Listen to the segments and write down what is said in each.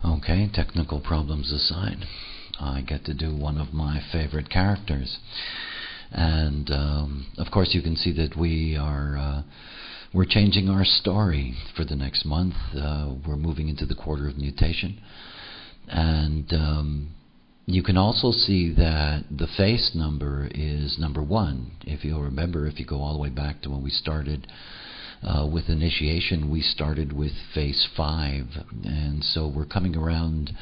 Okay, technical problems aside, I get to do one of my favorite characters. And of course you can see that we're changing our story for the next month. We're moving into the quarter of mutation. And you can also see that the face number is number 1. If you'll remember, if you go all the way back to when we started with initiation, we started with phase 5, and so we're coming around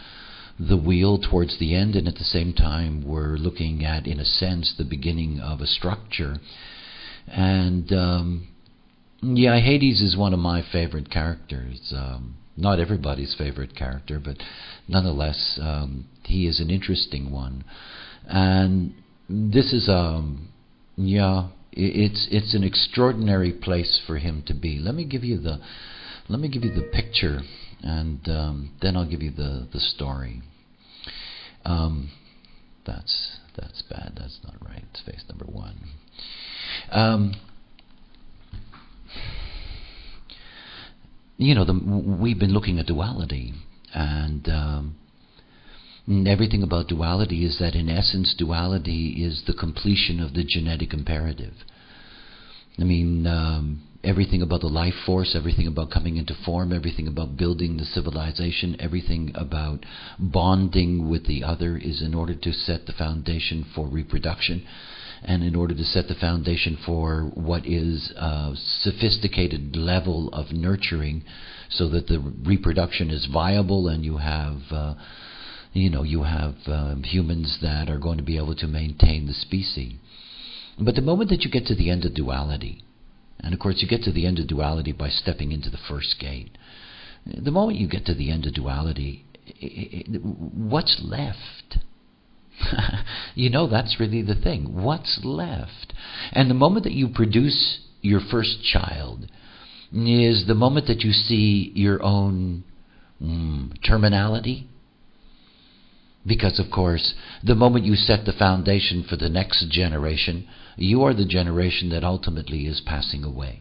the wheel towards the end, and at the same time we're looking at, in a sense, the beginning of a structure. And yeah, Hades is one of my favorite characters. Not everybody's favorite character, but nonetheless, he is an interesting one. And this is yeah, it's an extraordinary place for him to be. Let me give you the picture, and then I'll give you the story. That's bad. That's not right. It's face number 1. You know, we've been looking at duality, and everything about duality is that, in essence, duality is the completion of the genetic imperative. I mean, everything about the life force, everything about coming into form, everything about building the civilization, everything about bonding with the other is in order to set the foundation for reproduction, and in order to set the foundation for what is a sophisticated level of nurturing, so that the reproduction is viable, and you have humans that are going to be able to maintain the species. But the moment that you get to the end of duality, and of course you get to the end of duality by stepping into the first gate, the moment you get to the end of duality, what's left? That's really the thing. What's left? And the moment that you produce your first child is the moment that you see your own terminality. Because, of course, the moment you set the foundation for the next generation, you are the generation that ultimately is passing away.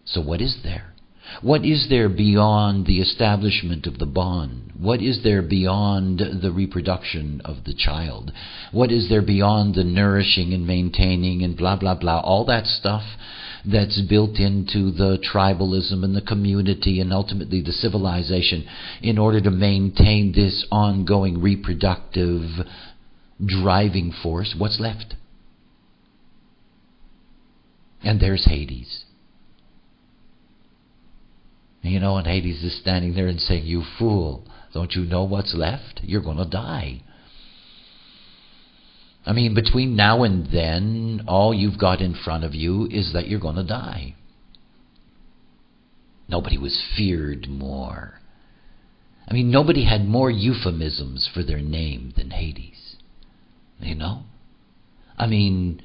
So what is there? What is there beyond the establishment of the bond? What is there beyond the reproduction of the child? What is there beyond the nourishing and maintaining and blah, blah, blah, all that stuff that's built into the tribalism and the community and ultimately the civilization in order to maintain this ongoing reproductive driving force? What's left? And there's Hades. And Hades is standing there and saying, "You fool, don't you know what's left? You're going to die." I mean, between now and then, all you've got in front of you is that you're going to die. Nobody was feared more. I mean, nobody had more euphemisms for their name than Hades. I mean,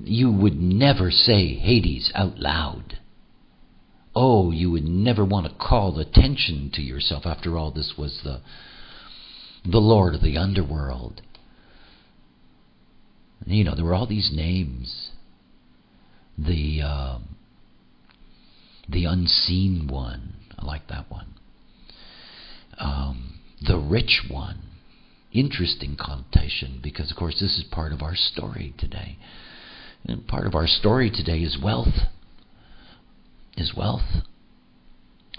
you would never say Hades out loud. Oh, you would never want to call attention to yourself. After all, this was the Lord of the underworld. There were all these names. The unseen one. I like that one. The rich one. Interesting connotation, because, of course, this is part of our story today. And part of our story today is wealth.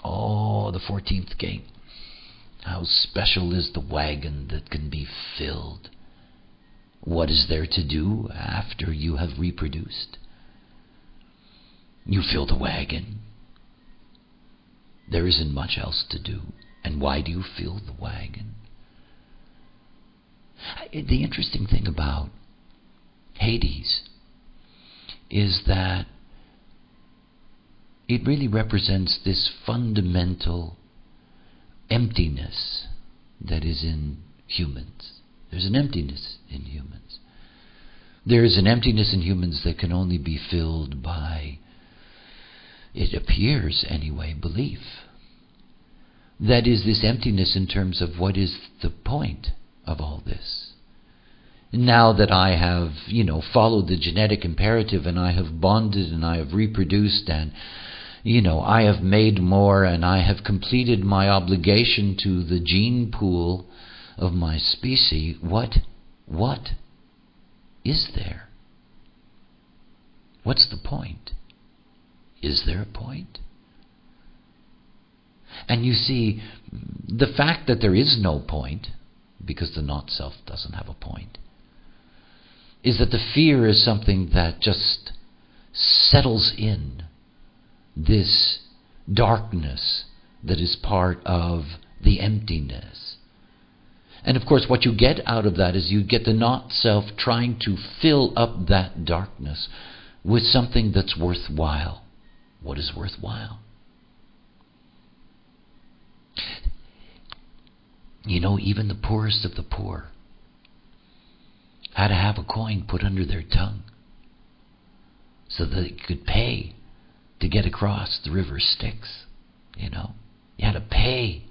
Oh, the 14th gate. How special is the wagon that can be filled? What is there to do after you have reproduced? You fill the wagon. There isn't much else to do. And why do you fill the wagon? The interesting thing about Hades is that it really represents this fundamental emptiness that is in humans. There's an emptiness in humans. There is an emptiness in humans that can only be filled by, it appears anyway, belief. That is, this emptiness in terms of what is the point of all this. Now that I have, followed the genetic imperative, and I have bonded and I have reproduced, and I have made more and I have completed my obligation to the gene pool of my species. What is there? What's the point? Is there a point? And you see, the fact that there is no point, because the not-self doesn't have a point, is that the fear is something that just settles in this darkness that is part of the emptiness. And of course, what you get out of that is you get the not-self trying to fill up that darkness with something that's worthwhile. What is worthwhile? Even the poorest of the poor had to have a coin put under their tongue so that they could pay to get across the river Styx. You had to pay.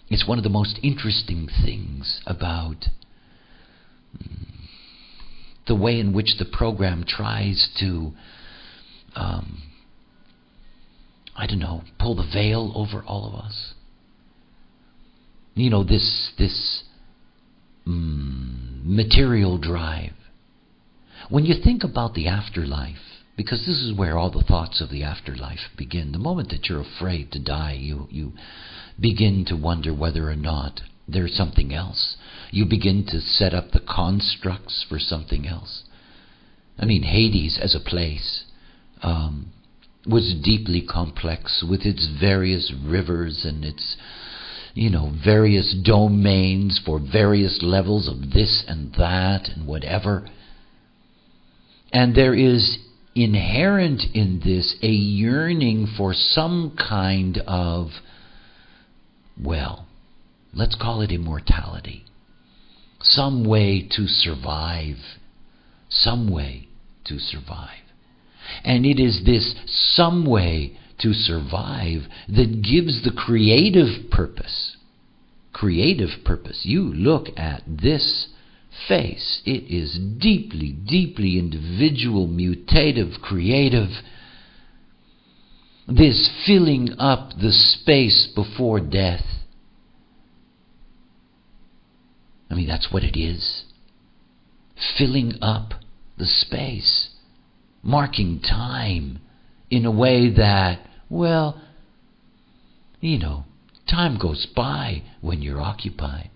It's one of the most interesting things about the way in which the program tries to pull the veil over all of us. This material drive. When you think about the afterlife, because this is where all the thoughts of the afterlife begin. The moment that you're afraid to die, you begin to wonder whether or not there's something else. You begin to set up the constructs for something else. Hades as a place was deeply complex with its various rivers and its various domains for various levels of this and that and whatever. And there is inherent in this a yearning for some kind of, let's call it immortality. Some way to survive. Some way to survive. And it is this some way to survive that gives the creative purpose. Creative purpose. You look at this face. It is deeply, deeply individual, mutative, creative. This filling up the space before death. That's what it is. Filling up the space. Marking time in a way that, time goes by when you're occupied.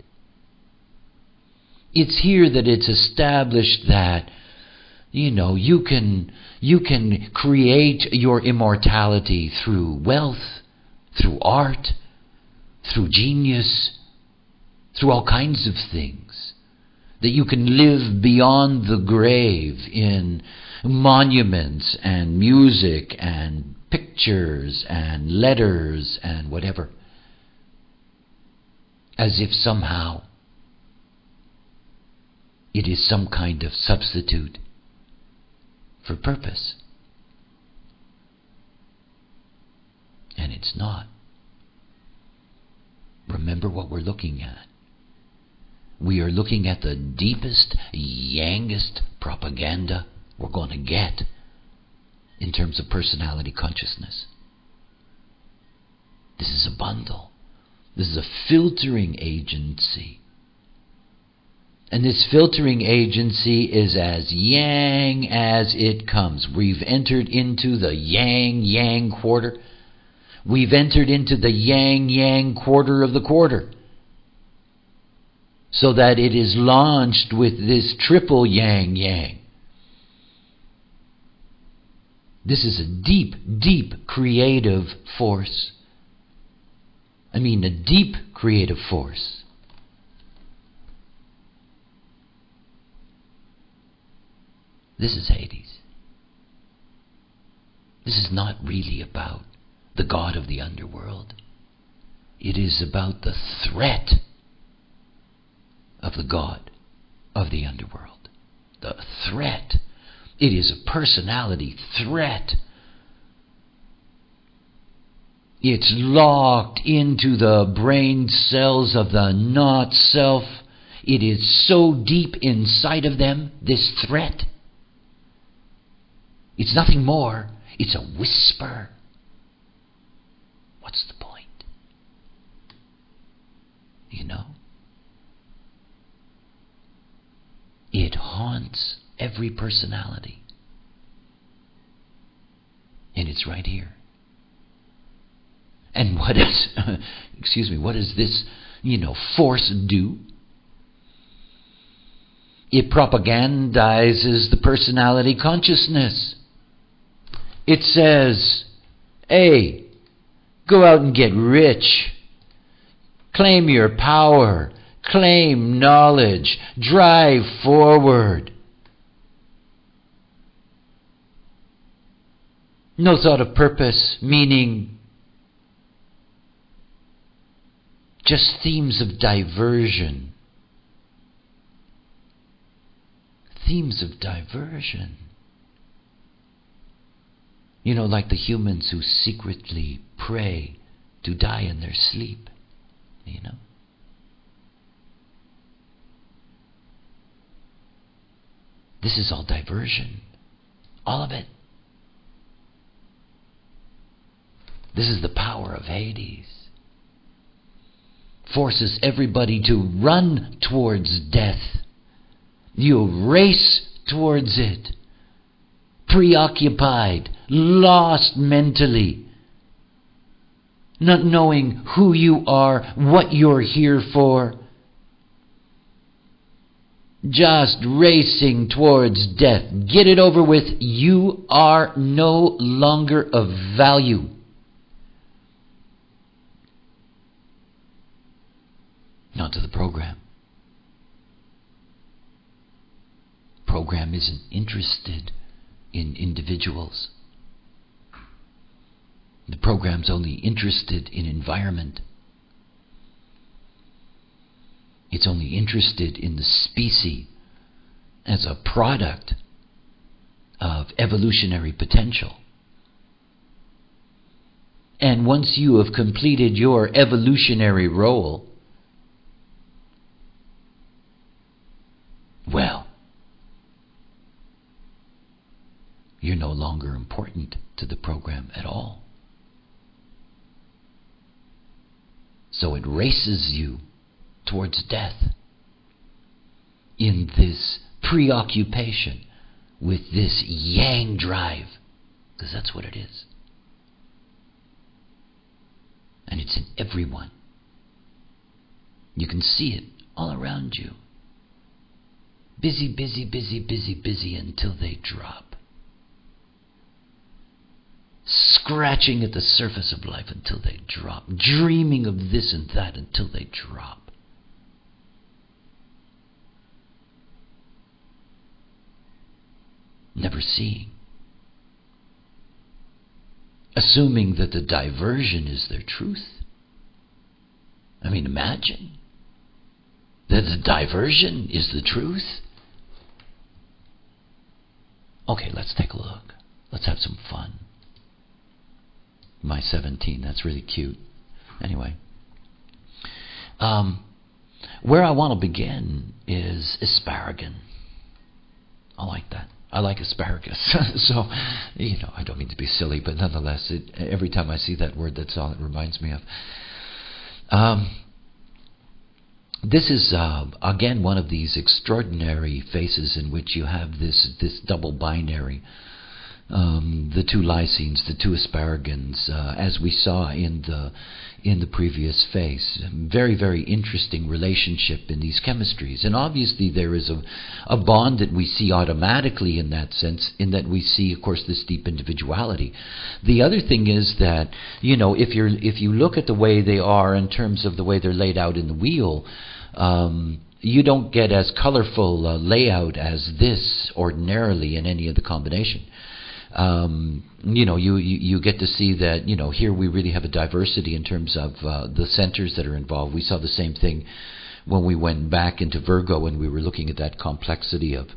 It's here that it's established that, you can create your immortality through wealth, through art, through genius, through all kinds of things. That you can live beyond the grave in monuments and music and pictures and letters and whatever. As if somehow it is some kind of substitute for purpose. And it's not. Remember what we're looking at. We are looking at the deepest, yangest propaganda we're going to get in terms of personality consciousness. This is a bundle. This is a filtering agency. And this filtering agency is as yang as it comes. We've entered into the yang quarter. We've entered into the yang quarter of the quarter. So that it is launched with this triple yang. This is a deep, deep creative force. A deep creative force. This is Hades. This is not really about the god of the underworld. It is about the threat of the god of the underworld. The threat. It is a personality threat. It's locked into the brain cells of the not-self. It is so deep inside of them, this threat. It's nothing more. It's a whisper. What's the point? You know? It haunts every personality. And it's right here. And what is, what does this, force do? It propagandizes the personality consciousness. It says, hey, go out and get rich. Claim your power. Claim knowledge. Drive forward. No thought of purpose, meaning just themes of diversion. Themes of diversion. Like the humans who secretly pray to die in their sleep. This is all diversion. All of it. This is the power of Hades. Forces everybody to run towards death. You race towards it. Preoccupied, lost mentally. Not knowing who you are, what you're here for. Just racing towards death. Get it over with. You are no longer of value. Not to the program. Program isn't interested in individuals. The program's only interested in environment. It's only interested in the species as a product of evolutionary potential. And once you have completed your evolutionary role, well, you're no longer important to the program at all. So it races you towards death in this preoccupation with this yang drive, because that's what it is. And it's in everyone. You can see it all around you. Busy, busy, busy, busy, busy until they drop. Scratching at the surface of life until they drop. Dreaming of this and that until they drop. Never seeing. Assuming that the diversion is their truth. I mean, imagine that the diversion is the truth. Okay, let's take a look. Let's have some fun. My 17, that's really cute. Anyway. Where I want to begin is asparagus. I like that. I like asparagus. So, I don't mean to be silly, but nonetheless, every time I see that word, that's all it reminds me of. This is, again, one of these extraordinary faces in which you have this double binary. The two lysines, the two asparagines, as we saw in the previous face. Very, very interesting relationship in these chemistries. And obviously there is a bond that we see automatically in that sense, in that we see, of course, this deep individuality. The other thing is that, if you look at the way they are in terms of the way they're laid out in the wheel, you don't get as colorful layout as this ordinarily in any of the combination. You get to see that, here we really have a diversity in terms of the centers that are involved. We saw the same thing when we went back into Virgo and we were looking at that complexity of,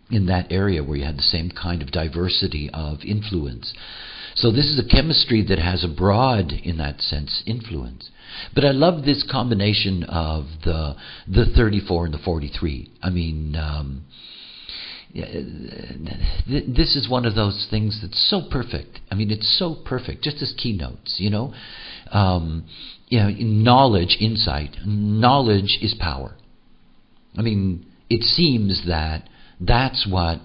in that area where you had the same kind of diversity of influence. So this is a chemistry that has a broad, in that sense, influence. But I love this combination of the 34 and the 43. I mean, this is one of those things that's so perfect. I mean, it's so perfect, just as keynotes, knowledge, insight. Knowledge is power. I mean, it seems that that's what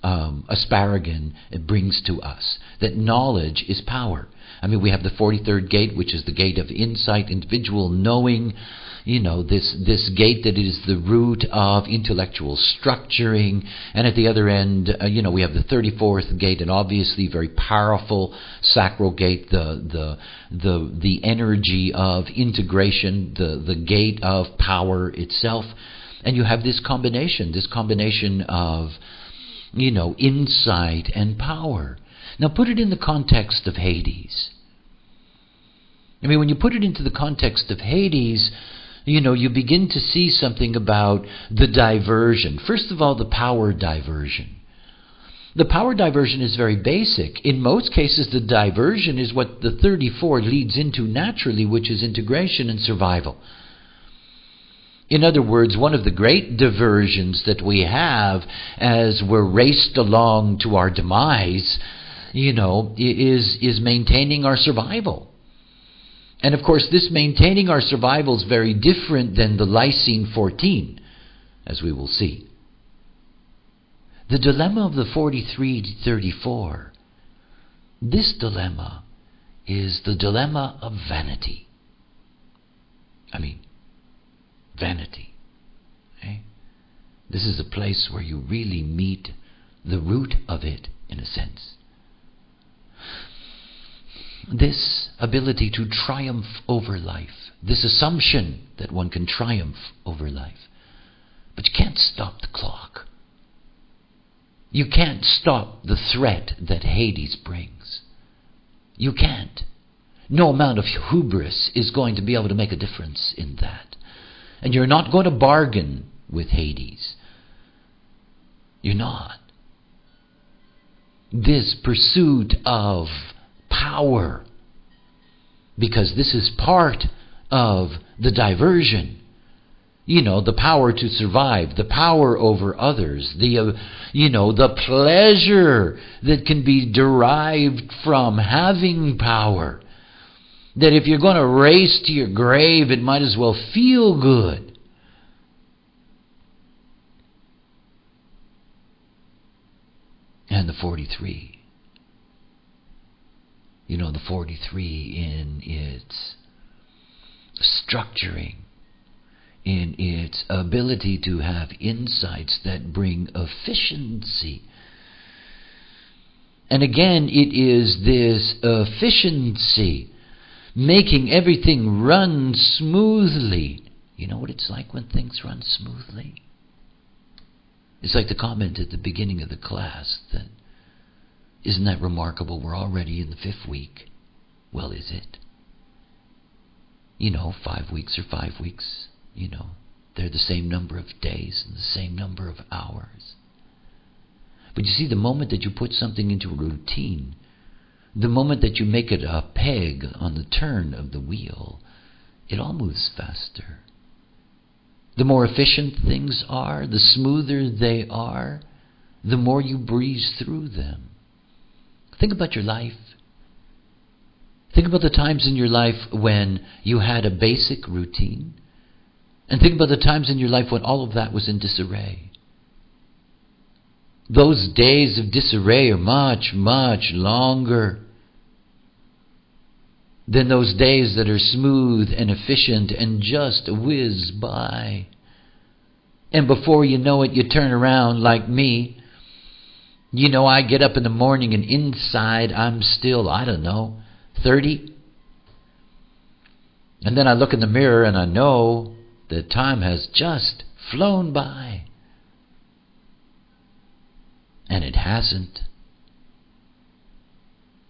asparagus brings to us, that knowledge is power. I mean, we have the 43rd gate, which is the gate of insight, individual knowing, this gate that is the root of intellectual structuring. And at the other end, we have the 34th gate, and obviously very powerful sacral gate, the energy of integration, the gate of power itself. And you have this combination of, insight and power. Now put it in the context of Hades. I mean, when you put it into the context of Hades, you begin to see something about the diversion. First of all, the power diversion. The power diversion is very basic. In most cases, the diversion is what the 34 leads into naturally, which is integration and survival. In other words, one of the great diversions that we have as we're raced along to our demise, is maintaining our survival. And of course, this maintaining our survival is very different than the Lysine 14, as we will see. The dilemma of the 43 to 34, this dilemma is the dilemma of vanity. I mean, vanity. Okay? This is a place where you really meet the root of it, in a sense. This ability to triumph over life, this assumption that one can triumph over life. But you can't stop the clock. You can't stop the threat that Hades brings. You can't. No amount of hubris is going to be able to make a difference in that. And you're not going to bargain with Hades. You're not. This pursuit of power, because this is part of the diversion. The power to survive, the power over others, the pleasure that can be derived from having power. That if you're going to race to your grave, it might as well feel good. And the 43. The 43 in its structuring, in its ability to have insights that bring efficiency. And again, it is this efficiency, making everything run smoothly. You know what it's like when things run smoothly? It's like the comment at the beginning of the class that, isn't that remarkable? We're already in the 5th week. Well, is it? 5 weeks or 5 weeks, they're the same number of days and the same number of hours. But you see, the moment that you put something into a routine, the moment that you make it a peg on the turn of the wheel, it all moves faster. The more efficient things are, the smoother they are, the more you breeze through them. Think about your life. Think about the times in your life when you had a basic routine. And think about the times in your life when all of that was in disarray. Those days of disarray are much, much longer than those days that are smooth and efficient and just whiz by. And before you know it, you turn around like me. I get up in the morning and inside I'm still, 30. And then I look in the mirror and I know that time has just flown by. And it hasn't.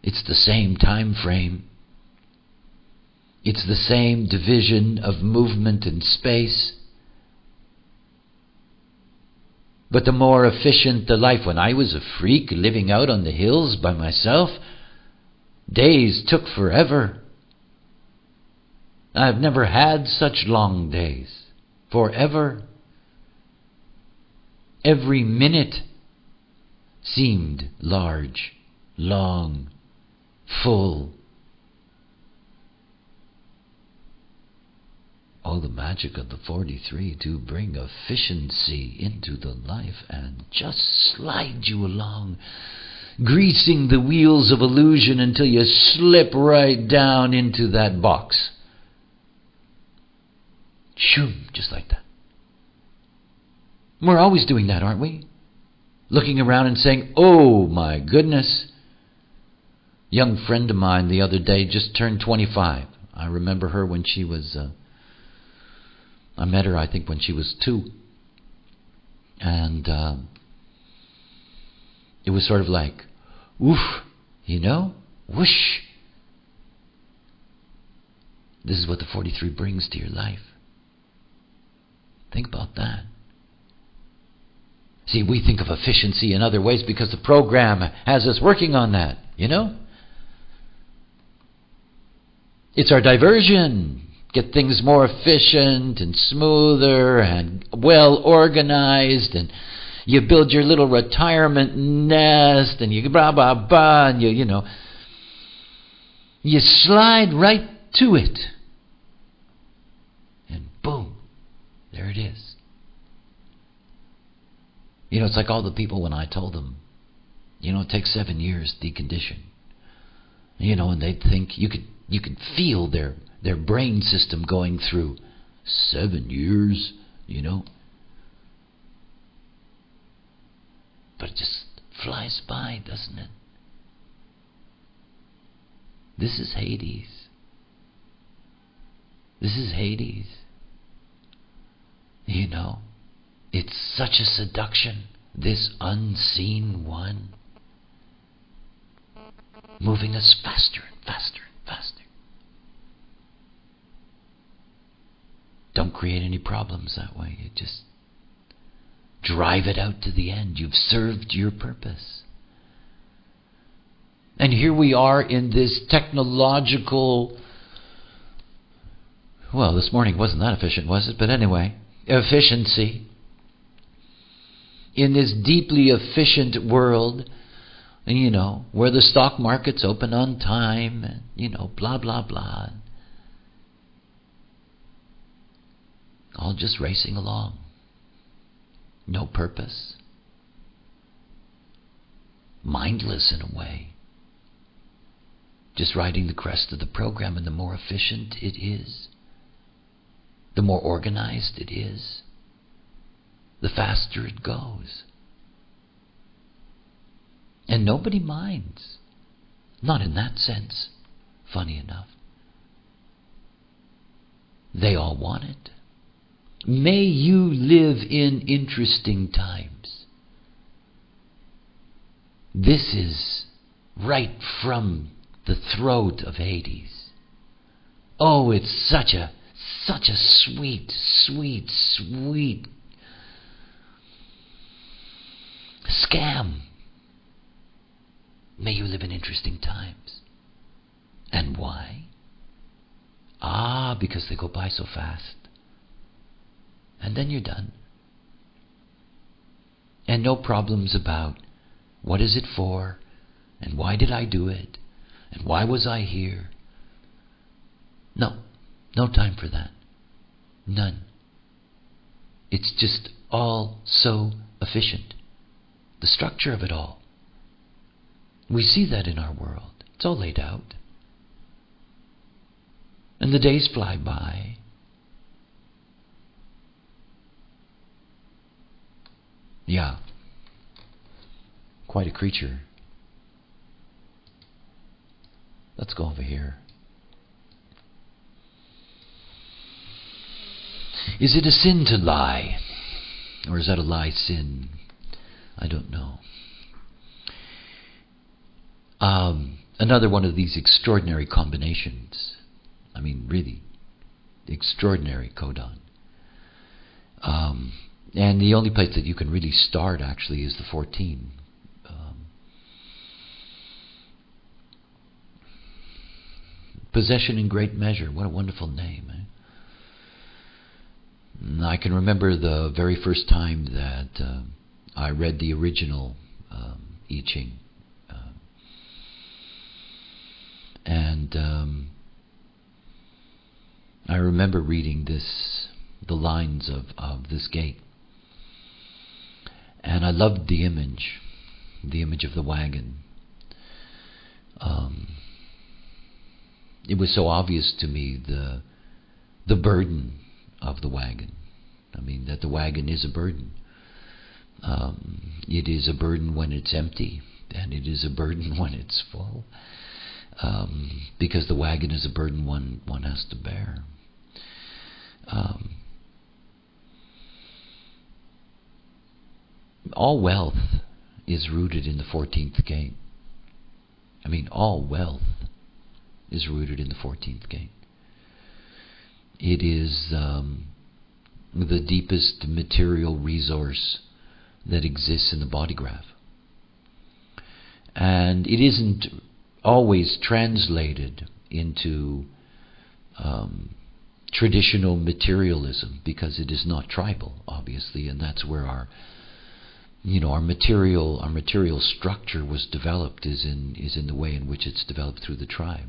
It's the same time frame. It's the same division of movement and space. But the more efficient the life, when I was a freak living out on the hills by myself, days took forever. I've never had such long days. Forever. Every minute seemed large, long, full. Oh, the magic of the 43 to bring efficiency into the life and just slide you along, greasing the wheels of illusion until you slip right down into that box. Shoom, just like that. We're always doing that, aren't we? Looking around and saying, oh my goodness. Young friend of mine the other day just turned 25. I remember her when she was... I met her, I think, when she was 2. And it was sort of like, oof, you know, whoosh. This is what the 43 brings to your life. Think about that. See, we think of efficiency in other ways because the program has us working on that, you know? It's our diversion. Get things more efficient and smoother and well organized, and you build your little retirement nest, and you blah blah blah, and you know, you slide right to it, and boom, there it is. You know, it's like all the people when I told them, you know, it takes 7 years to decondition. You know, and they'd think you could feel their brain system going through 7 years, you know. But it just flies by, doesn't it? This is Hades. This is Hades. You know, it's such a seduction, this unseen one, moving us faster and faster and faster. Don't create any problems that way. You just drive it out to the end. You've served your purpose. And here we are in this technological... Well, this morning wasn't that efficient, was it? But anyway, efficiency. In this deeply efficient world, you know, where the stock market's open on time, and, you know, blah, blah, blah. All just racing along. No purpose. Mindless in a way. Just riding the crest of the program, and the more efficient it is, the more organized it is, the faster it goes. And nobody minds. Not in that sense, funny enough. They all want it. May you live in interesting times. This is right from the throat of Hades. Oh, it's such a sweet, sweet, sweet scam. May you live in interesting times. And why? Because they go by so fast. And then you're done. And no problems about what is it for, and why did I do it, and why was I here. No time for that. None. It's just all so efficient. The structure of it all. We see that in our world. It's all laid out. And the days fly by. Yeah. Quite a creature. Let's go over here. Is it a sin to lie? Or is that a lie sin? I don't know. Another one of these extraordinary combinations. I mean, really, extraordinary codon. And the only place that you can really start, actually, is the 14. Possession in great measure. What a wonderful name. I can remember the very first time that I read the original I Ching. And I remember reading the lines of this gate. And I loved the image of the wagon. It was so obvious to me the burden of the wagon. I mean, that the wagon is a burden. It is a burden when it's empty, and it is a burden when it's full. Because the wagon is a burden one has to bear. All wealth is rooted in the 14th gate. I mean, all wealth is rooted in the 14th gate. It is the deepest material resource that exists in the body graph. And it isn't always translated into traditional materialism, because it is not tribal, obviously, and that's where our material structure was developed, is in the way in which it's developed through the tribe.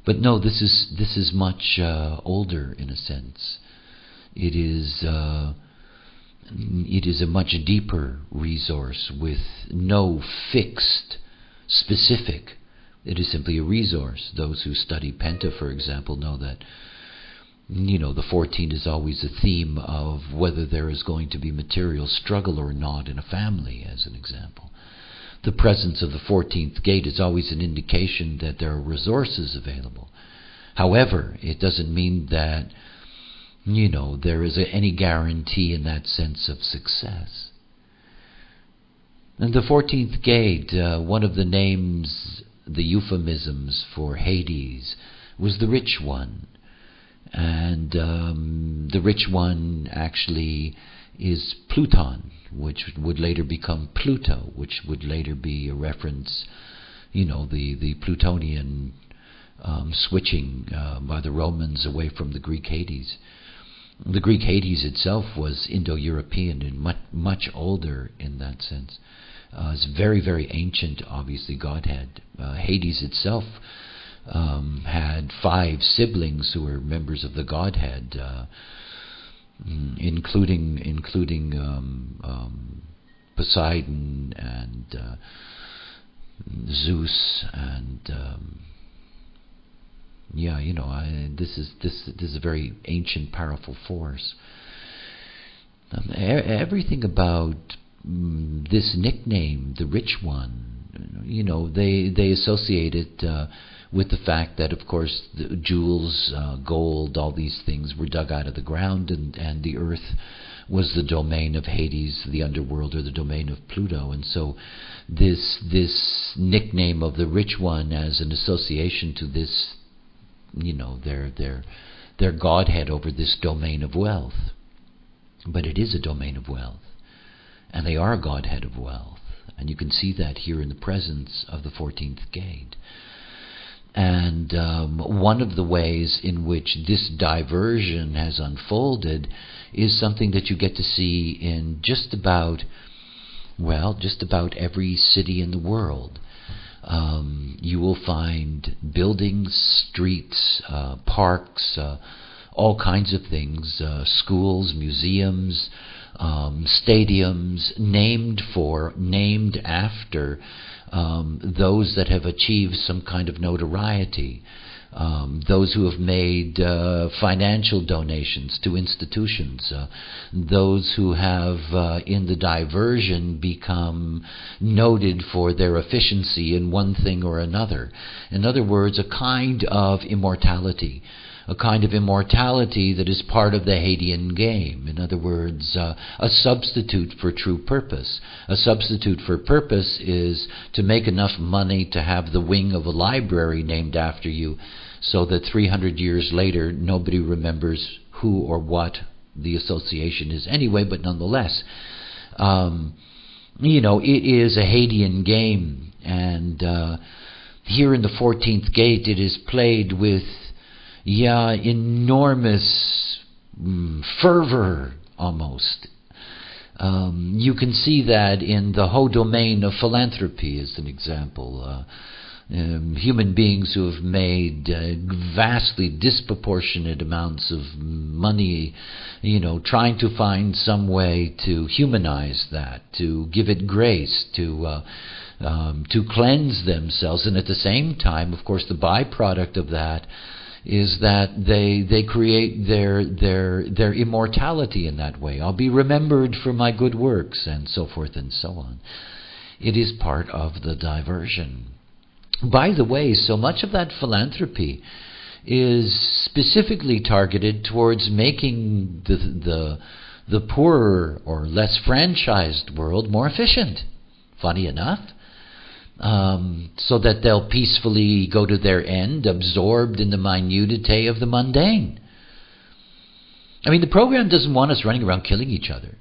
But no, this is much older in a sense. It is a much deeper resource with no fixed, specific. It is simply a resource. Those who study Penta, for example, know that the 14 is always a theme of whether there is going to be material struggle or not in a family, as an example. The presence of the 14th gate is always an indication that there are resources available. However, it doesn't mean that there is any guarantee in that sense of success. And the 14th gate, one of the names, the euphemisms for Hades, was the rich one. And the rich one actually is Pluton, which would later become Pluto, which would later be a reference, the Plutonian switching by the Romans away from the Greek Hades. The Greek Hades itself was Indo-European and much older in that sense. It's very, very ancient, obviously, Godhead. Hades itself had 5 siblings who were members of the Godhead, including Poseidon and Zeus and this is a very ancient, powerful force. Everything about this nickname, the rich one, they associate it with the fact that, of course, the jewels, gold, all these things were dug out of the ground, and the earth was the domain of Hades, the underworld, or the domain of Pluto. And so this nickname of the rich one as an association to this, their Godhead over this domain of wealth. But it is a domain of wealth, and they are a Godhead of wealth. And you can see that here in the presence of the 14th gate. And one of the ways in which this diversion has unfolded is something that you get to see in just about every city in the world. You will find buildings, streets, parks, all kinds of things, schools, museums, stadiums, named after those that have achieved some kind of notoriety, those who have made financial donations to institutions, those who have in the diversion become noted for their efficiency in one thing or another. In other words, a kind of immortality. A kind of immortality that is part of the Hadean game. In other words, a substitute for true purpose. A substitute for purpose is to make enough money to have the wing of a library named after you, so that 300 years later nobody remembers who or what the association is anyway, but nonetheless, it is a Hadean game. And here in the 14th gate it is played with enormous fervor, almost. You can see that in the whole domain of philanthropy as an example. Human beings who have made vastly disproportionate amounts of money, trying to find some way to humanize that, to give it grace, to cleanse themselves, and at the same time, of course, the byproduct of that is that they create their immortality in that way. I'll be remembered for my good works, and so forth and so on. It is part of the diversion. By the way, so much of that philanthropy is specifically targeted towards making the poorer or less franchised world more efficient. Funny enough. So that they'll peacefully go to their end, absorbed in the minutiae of the mundane. I mean, the program doesn't want us running around killing each other.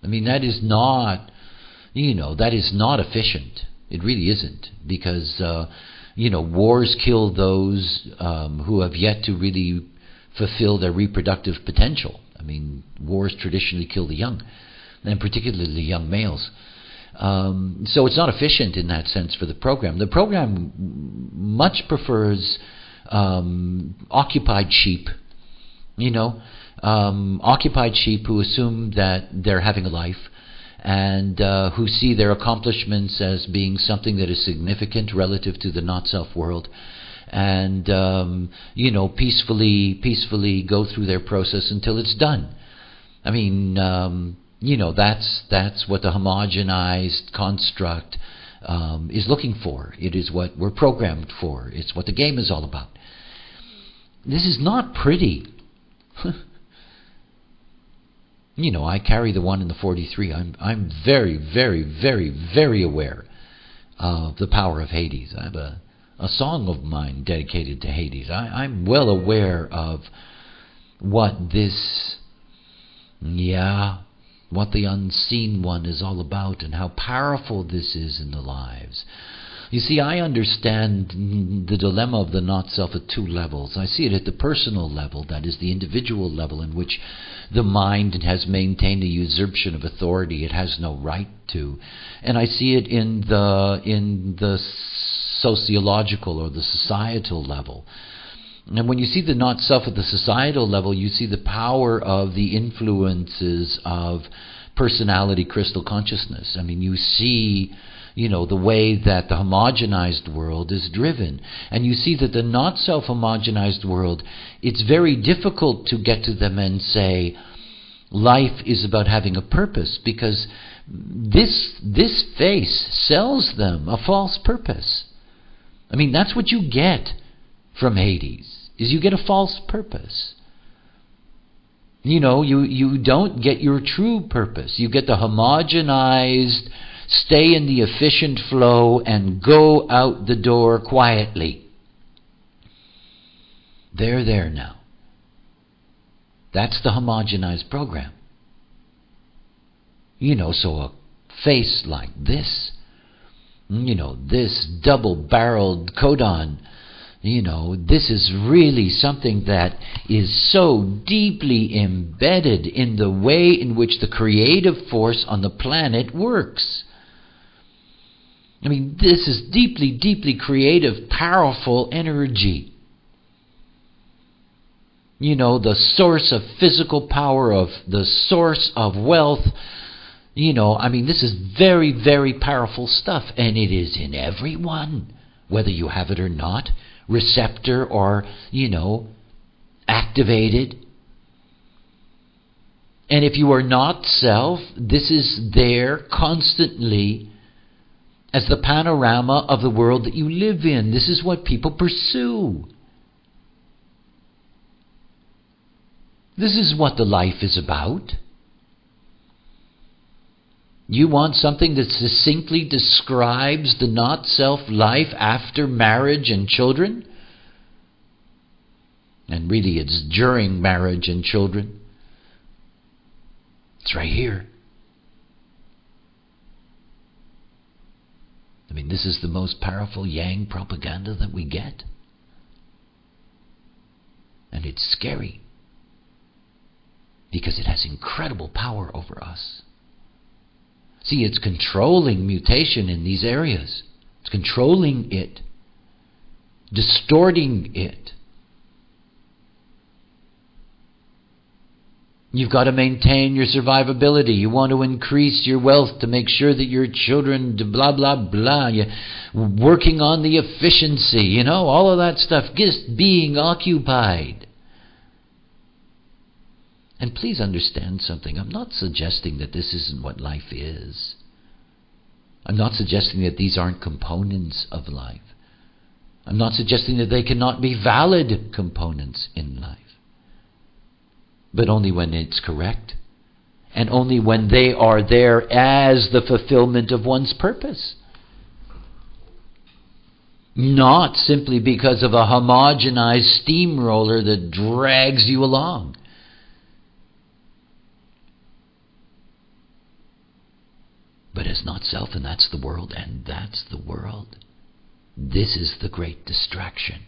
I mean, that is not efficient. It really isn't, because wars kill those who have yet to really fulfill their reproductive potential. I mean, wars traditionally kill the young, and particularly young males. So it's not efficient in that sense for the program. The program much prefers occupied sheep, occupied sheep who assume that they're having a life, and who see their accomplishments as being something that is significant relative to the not-self world, and peacefully go through their process until it's done. I mean, that's what the homogenized construct is looking for. It is what we're programmed for. It's what the game is all about. This is not pretty. I carry the 1 and the 43. I'm very, very, very, very aware of the power of Hades. I have a song of mine dedicated to Hades. I'm well aware of what this, what the unseen one is all about, and how powerful this is in the lives. You see, I understand the dilemma of the not-self at two levels. I see it at the personal level, that is the individual level, in which the mind has maintained a usurpation of authority it has no right to. And I see it in the sociological or the societal level. And when you see the not-self at the societal level, you see the power of the influences of personality crystal consciousness. I mean, you see the way that the homogenized world is driven. And you see that the not-self-homogenized world, it's very difficult to get to them and say, life is about having a purpose, because this face sells them a false purpose. I mean, that's what you get from Hades, is you get a false purpose. You don't get your true purpose. You get the homogenized, stay in the efficient flow and go out the door quietly. They're there now. That's the homogenized program. So a face like this, this double-barreled codon, this is really something that is so deeply embedded in the way in which the creative force on the planet works. I mean, this is deeply, deeply creative, powerful energy. The source of physical power, of the source of wealth. This is very, very powerful stuff. And it is in everyone, whether you have it or not, receptor or, activated. And if you are not self, this is there constantly as the panorama of the world that you live in. This is what people pursue. This is what the life is about. You want something that succinctly describes the not-self life after marriage and children? And really it's during marriage and children. It's right here. This is the most powerful yang propaganda that we get. And it's scary, because it has incredible power over us. See, it's controlling mutation in these areas. It's controlling it, distorting it. You've got to maintain your survivability. You want to increase your wealth to make sure that your children, blah, blah, blah. You're working on the efficiency, all of that stuff. Just being occupied. And please understand something. I'm not suggesting that this isn't what life is. I'm not suggesting that these aren't components of life. I'm not suggesting that they cannot be valid components in life. But only when it's correct, and only when they are there as the fulfillment of one's purpose. Not simply because of a homogenized steamroller that drags you along. But it's not self, and that's the world, and that's the world. This is the great distraction.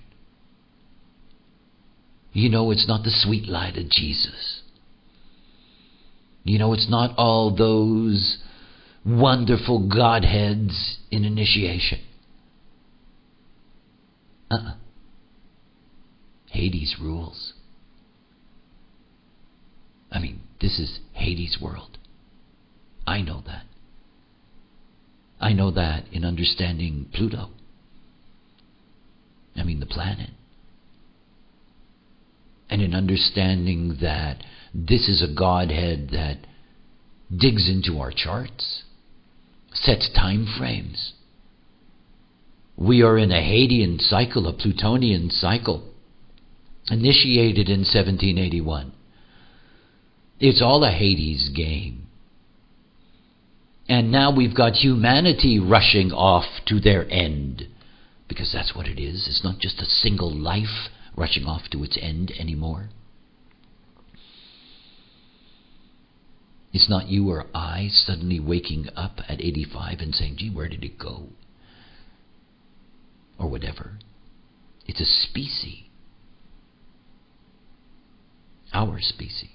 It's not the sweet light of Jesus. It's not all those wonderful Godheads in initiation. Hades rules. This is Hades' world. I know that. I know that in understanding Pluto. The planet. And in understanding that this is a Godhead that digs into our charts, sets time frames. We are in a Hadean cycle, a Plutonian cycle, initiated in 1781. It's all a Hades game. And now we've got humanity rushing off to their end. Because that's what it is. It's not just a single life rushing off to its end anymore. It's not you or I suddenly waking up at 85 and saying, gee, where did it go? Or whatever. It's a species. Our species.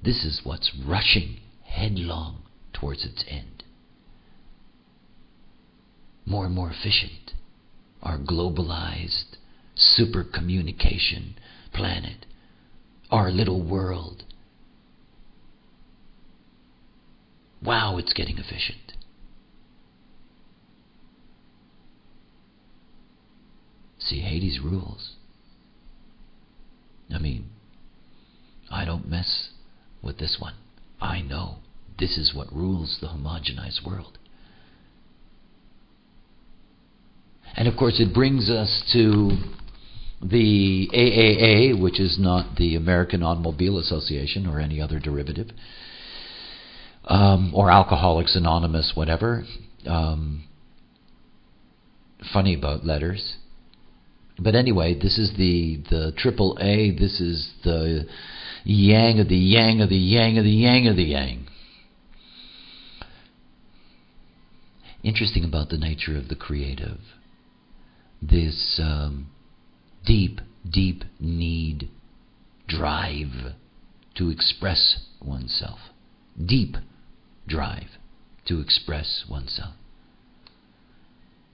This is what's rushing headlong towards its end. More and more efficient. Our globalized super communication planet. Our little world. Wow, it's getting efficient. See, Hades rules. I don't mess with this one. I know this is what rules the homogenized world. And of course it brings us to the AAA, which is not the American Automobile Association or any other derivative, or Alcoholics Anonymous, whatever. Funny about letters. But anyway, this is the AAA. This is the yang of the yang of the yang of the yang of the yang. Interesting about the nature of the creative. This deep, deep need, drive to express oneself. Deep drive to express oneself.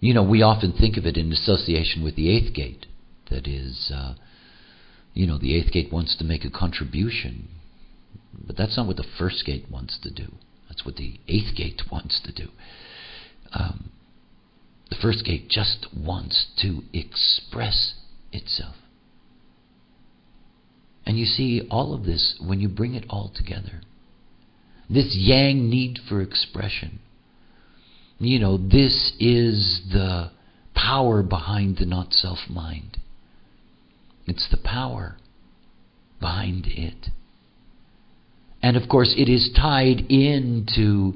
We often think of it in association with the eighth gate. That is, the eighth gate wants to make a contribution. But that's not what the first gate wants to do. That's what the eighth gate wants to do. The first gate just wants to express itself. And you see all of this when you bring it all together. This yang need for expression. This is the power behind the not-self mind. It's the power behind it. And of course it is tied into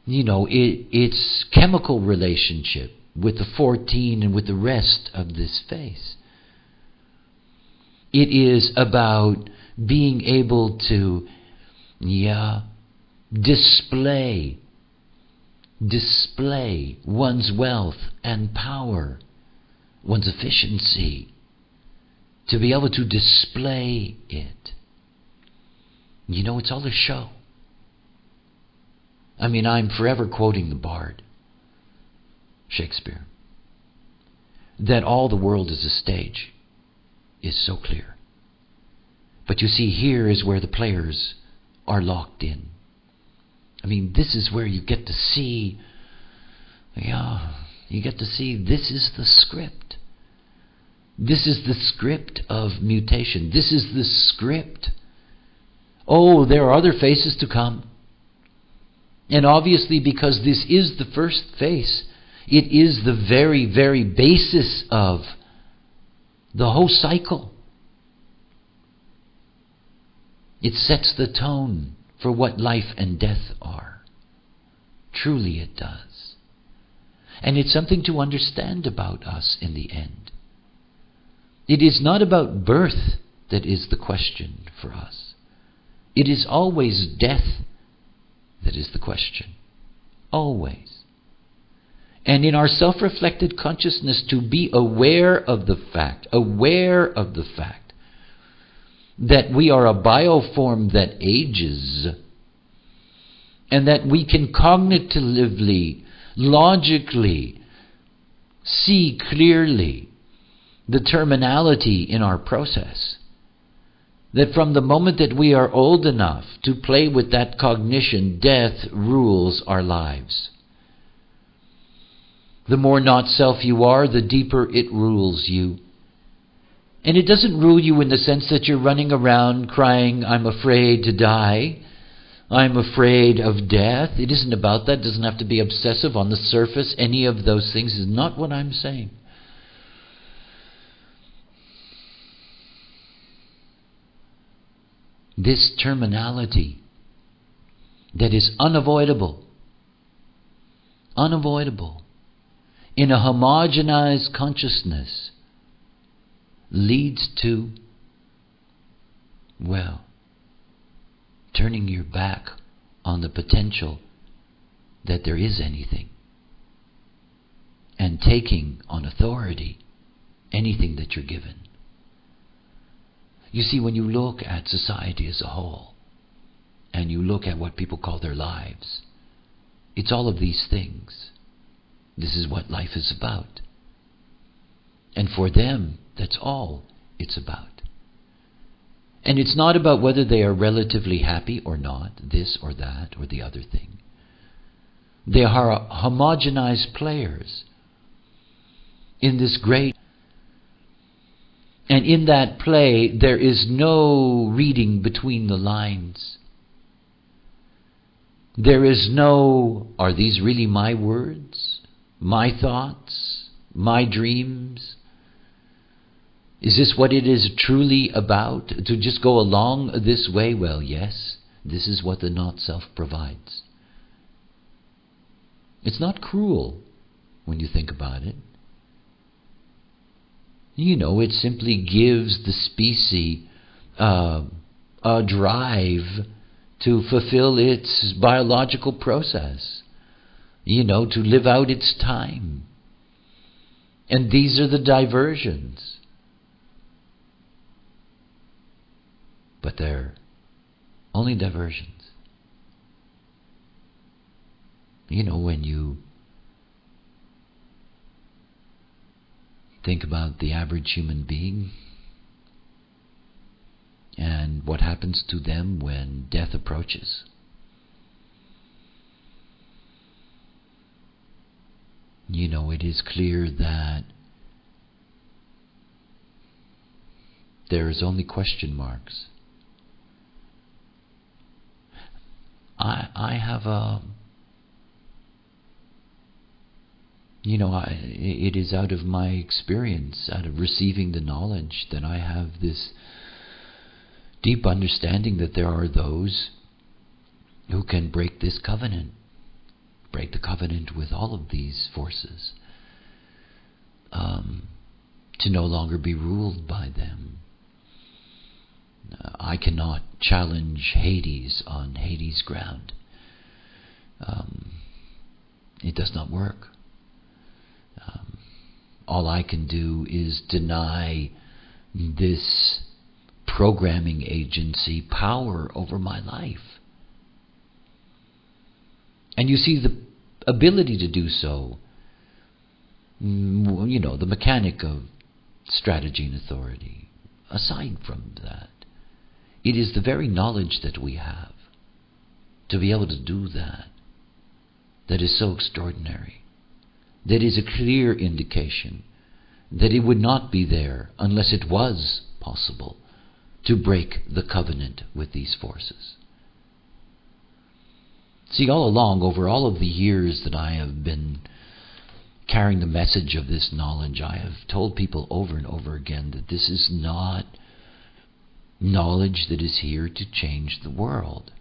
its chemical relationship with the 14 and with the rest of this face. It is about being able to display one's wealth and power, one's efficiency, to be able to display it. It's all a show. I mean, I'm forever quoting the Bard, Shakespeare, that all the world is a stage is so clear. But you see, here is where the players are locked in. I mean, this is where you get to see, you get to see this is the script. This is the script of mutation. This is the script. Oh, there are other faces to come. And obviously, because this is the first face, it is the very, very basis of the whole cycle. It sets the tone for what life and death are. Truly it does. And it's something to understand about us in the end. It is not about birth that is the question for us. It is always death that is the question. Always. And in our self-reflected consciousness, to be aware of the fact that we are a bioform that ages, and that we can cognitively, logically see clearly the terminality in our process. That from the moment that we are old enough to play with that cognition, death rules our lives. The more not self you are, the deeper it rules you. And it doesn't rule you in the sense that you're running around crying, I'm afraid to die, I'm afraid of death. It isn't about that. It doesn't have to be obsessive on the surface. Any of those things is not what I'm saying. This terminality that is unavoidable in a homogenized consciousness leads to, well, turning your back on the potential that there is anything, and taking on authority anything that you're given. You see, when you look at society as a whole, and you look at what people call their lives, it's all of these things. This is what life is about. And for them, that's all it's about. And it's not about whether they are relatively happy or not, this or that or the other thing. They are homogenized players in this great. And in that play, there is no reading between the lines. There is no, are these really my words? My thoughts? My dreams? Is this what it is truly about? To just go along this way? Well, yes, this is what the not-self provides. It's not cruel when you think about it. You know, it simply gives the species a drive to fulfill its biological process, you know, to live out its time. And these are the diversions. But they're only diversions. You know, when you think about the average human being and what happens to them when death approaches. You know, it is clear that there is only question marks. I have a... You know, it is out of my experience, out of receiving the knowledge, that I have this deep understanding that there are those who can break this covenant, break the covenant with all of these forces, to no longer be ruled by them. I cannot challenge Hades on Hades' ground. It does not work. All I can do is deny this programming agency power over my life. And you see the ability to do so, the mechanic of strategy and authority. Aside from that, it is the very knowledge that we have to be able to do that is so extraordinary. That is a clear indication that it would not be there unless it was possible to break the covenant with these forces. See, all along, over all of the years that I have been carrying the message of this knowledge, I have told people over and over again that this is not knowledge that is here to change the world.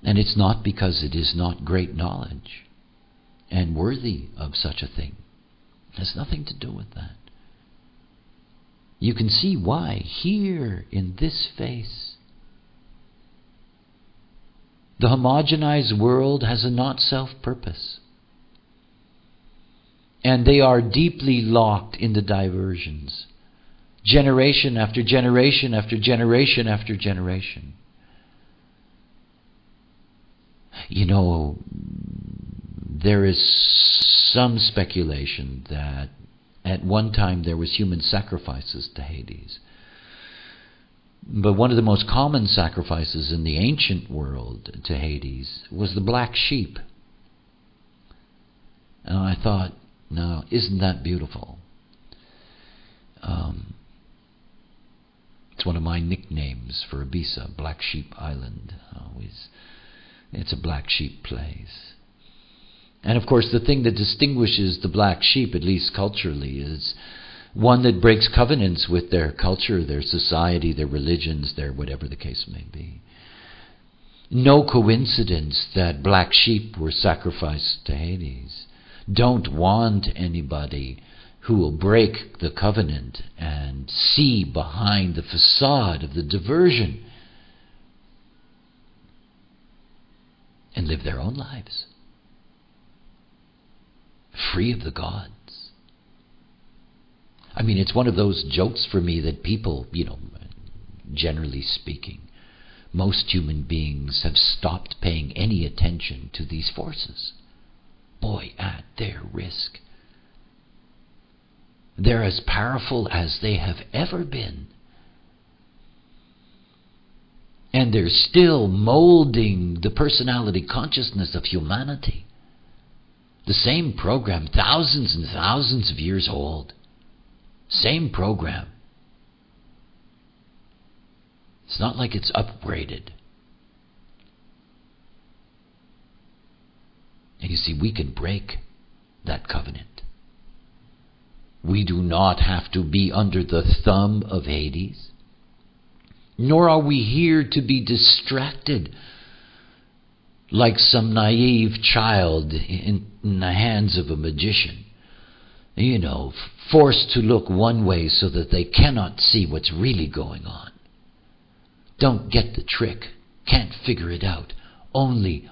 And it's not because it is not great knowledge and worthy of such a thing. It has nothing to do with that. You can see why here in this face the homogenized world has a not-self purpose. And they are deeply locked in the diversions. Generation after generation after generation after generation. There is some speculation that at one time there was human sacrifices to Hades. But one of the most common sacrifices in the ancient world to Hades was the black sheep. And I thought, now, isn't that beautiful? It's one of my nicknames for Ibiza, Black Sheep Island. It's a black sheep place. And of course the thing that distinguishes the black sheep, at least culturally, is one that breaks covenants with their culture, their society, their religions, their whatever the case may be. No coincidence that black sheep were sacrificed to Hades. Don't want anybody who will break the covenant and see behind the facade of the diversion and live their own lives, free of the gods. I mean, it's one of those jokes for me that people, generally speaking, most human beings have stopped paying any attention to these forces. Boy, at their risk. They're as powerful as they have ever been. And they're still molding the personality consciousness of humanity. The same program, thousands and thousands of years old. Same program. It's not like it's upgraded. And you see, we can break that covenant. We do not have to be under the thumb of Hades. Nor are we here to be distracted like some naive child in the hands of a magician. Forced to look one way so that they cannot see what's really going on. Don't get the trick. Can't figure it out. Only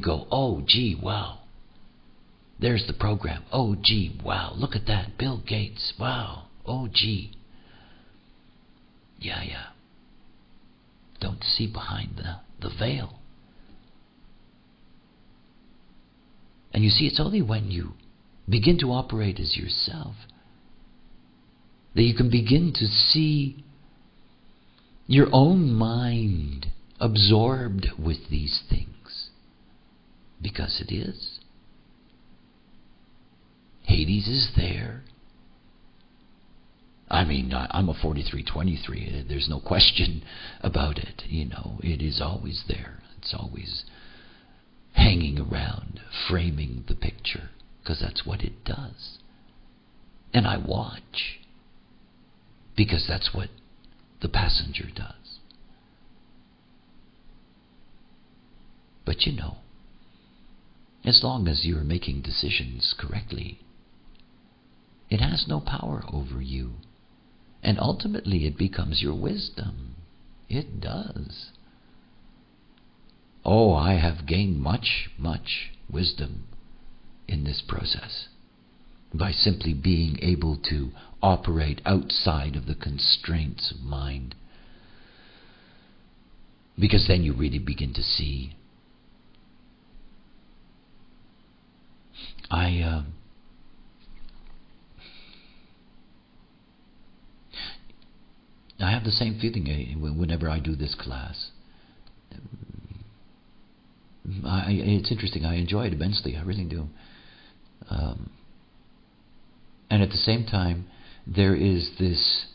go, oh gee, wow. There's the program. Oh gee, wow. Look at that. Bill Gates. Wow. Oh gee. Yeah. Don't see behind the veil. And you see, it's only when you begin to operate as yourself that you can begin to see your own mind absorbed with these things. Because it is. Hades is there. I mean, I'm a 4323. There's no question about it. It is always there. It's always hanging around, framing the picture, because that's what it does. And I watch, because that's what the passenger does. But as long as you're making decisions correctly, it has no power over you. And ultimately it becomes your wisdom. It does. Oh, I have gained much, much wisdom in this process by simply being able to operate outside of the constraints of mind. Because then you really begin to see I have the same feeling whenever I do this class. It's interesting. I enjoy it immensely. I really do. And at the same time, there is this,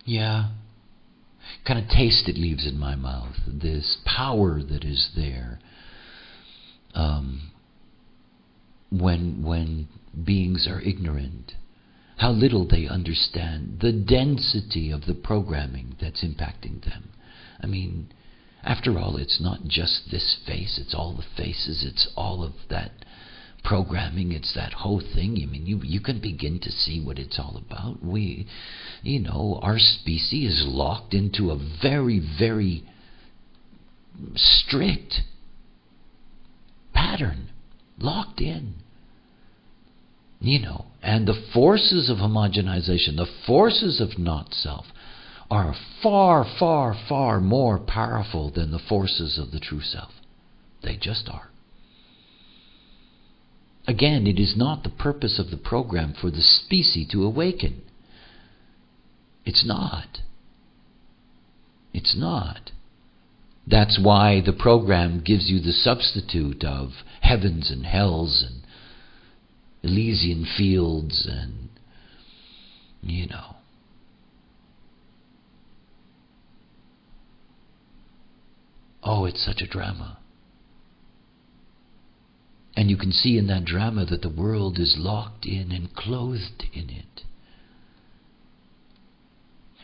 kind of taste it leaves in my mouth. This power that is there when beings are ignorant. How little they understand the density of the programming that's impacting them. I mean, after all, it's not just this face, it's all the faces, it's all of that programming, it's that whole thing. I mean, you can begin to see what it's all about. Our species is locked into a very, very strict pattern, locked in. And the forces of homogenization, the forces of not-self, are far, far, far more powerful than the forces of the true self. They just are. Again, it is not the purpose of the program for the species to awaken. It's not. It's not. That's why the program gives you the substitute of heavens and hells and Elysian fields and, Oh, it's such a drama. And you can see in that drama that the world is locked in and clothed in it.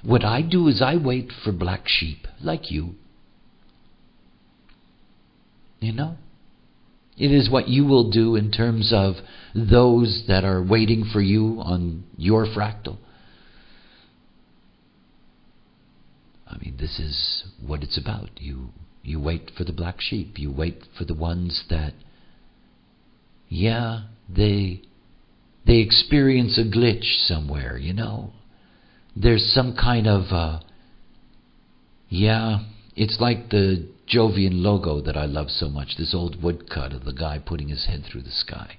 What I do is I wait for black sheep, like you. It is what you will do in terms of those that are waiting for you on your fractal. I mean, this is what it's about. You wait for the black sheep. You wait for the ones that, they experience a glitch somewhere, There's some kind of, it's like the Jovian logo that I love so much, this old woodcut of the guy putting his head through the sky.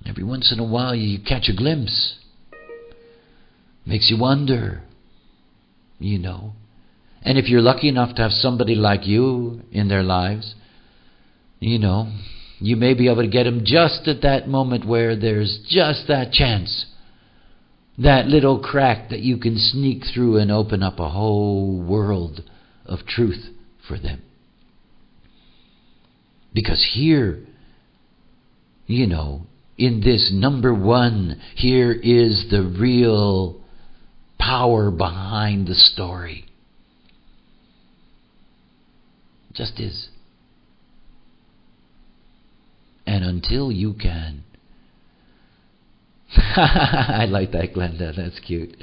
Every once in a while you catch a glimpse. Makes you wonder, And if you're lucky enough to have somebody like you in their lives, you may be able to get them just at that moment where there's just that chance. That little crack that you can sneak through and open up a whole world of truth for them. Because here, in this number one, here is the real power behind the story. Just is. And until you can I like that, Glenda. That's cute.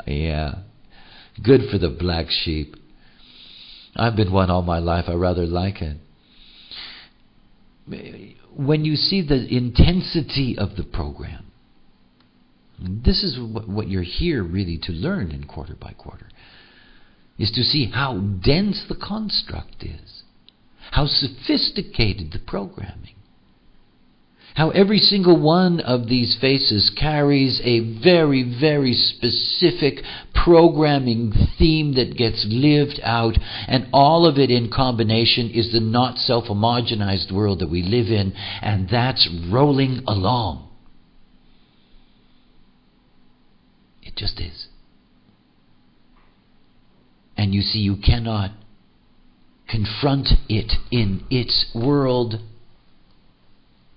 Yeah. Good for the black sheep. I've been one all my life. I rather like it. When you see the intensity of the program, this is what you're here really to learn in quarter by quarter, is to see how dense the construct is, how sophisticated the programming. How every single one of these faces carries a very, very specific programming theme that gets lived out, and all of it in combination is the not self-homogenized world that we live in, and that's rolling along. It just is. And you see, you cannot confront it in its world,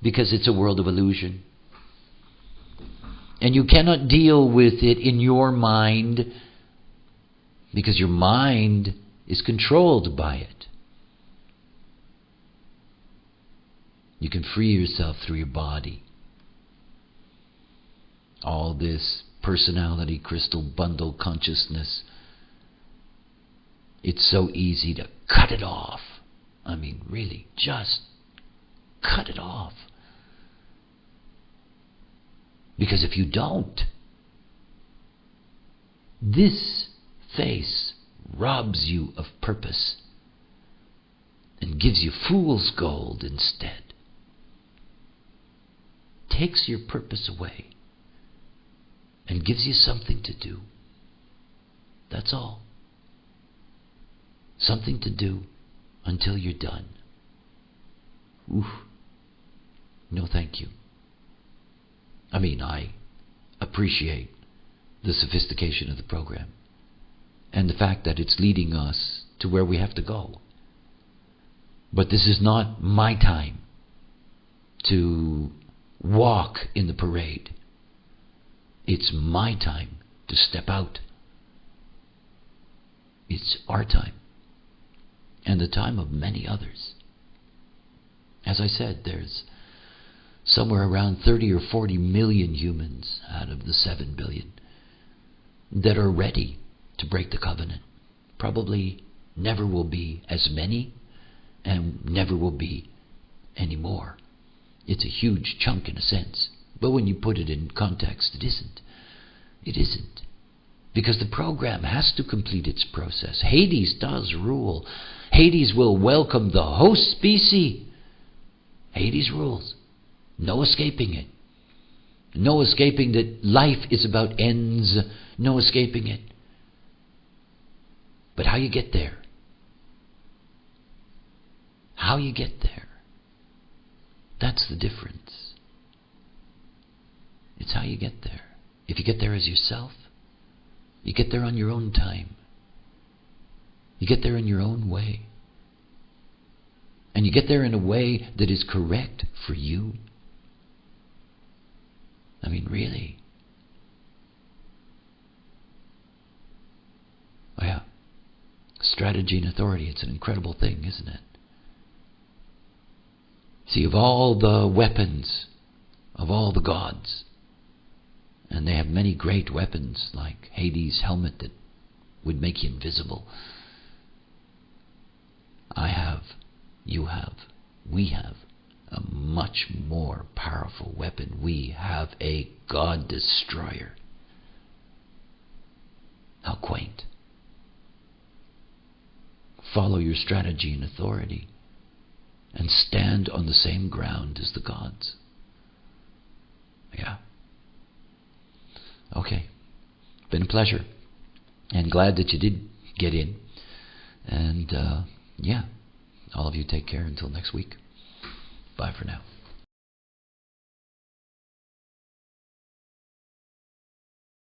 because it's a world of illusion. And you cannot deal with it in your mind, because your mind is controlled by it. You can free yourself through your body. All this personality, crystal bundle consciousness, it's so easy to cut it off. I mean, really, just cut it off. Because if you don't, this face robs you of purpose and gives you fool's gold instead. takes your purpose away and gives you something to do. That's all. Something to do until you're done. Oof. No thank you. I mean, I appreciate the sophistication of the program and the fact that it's leading us to where we have to go. But this is not my time to walk in the parade. It's my time to step out. It's our time, and the time of many others. As I said, there's somewhere around 30 or 40 million humans out of the 7 billion that are ready to break the covenant. Probably never will be as many, and never will be any more. It's a huge chunk in a sense, but when you put it in context, it isn't. It isn't. Because the program has to complete its process. Hades does rule. Hades will welcome the host species. Hades rules. No escaping it. No escaping that life is about ends. No escaping it. But how you get there? How you get there? That's the difference. It's how you get there. If you get there as yourself, you get there on your own time. You get there in your own way. And you get there in a way that is correct for you. I mean, really. Oh yeah. Strategy and authority, it's an incredible thing, isn't it? See, of all the weapons of all the gods, and they have many great weapons like Hades' helmet that would make you invisible. I have, you have, we have a much more powerful weapon. We have a God destroyer. How quaint. Follow your strategy and authority and stand on the same ground as the gods. Yeah. Okay. Been a pleasure. And glad that you did get in. And yeah, all of you take care until next week. Bye for now.